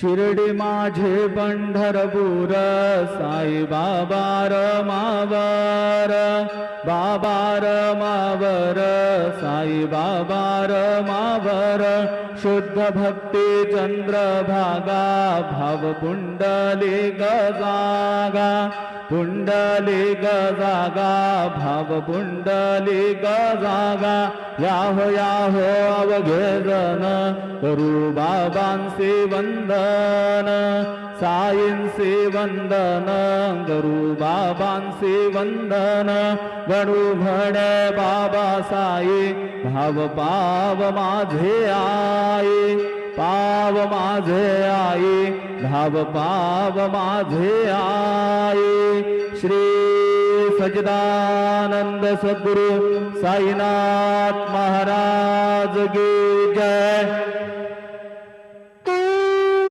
शिर्डी माझे पंढरपूर साई बाबा रमावर, बाबा रमावर साई बाबा रमावर, शुद्ध भक्ती चंद्रभागा भाव पुंडलिक जागा, पुंडलिक जागा भाव पुंडलिक जागा, याहो याहो अवघे जन करू बाबांचे वंदन, साईंचे वंदन करू बाबांचे वंदन, गणू म्हणे बाबा साई भाव पाव माझे आई, पाव माझे आई भाव पाव माझे आई। श्री सच्चिदानंद सद्गुरु साईनाथ महाराज की जय।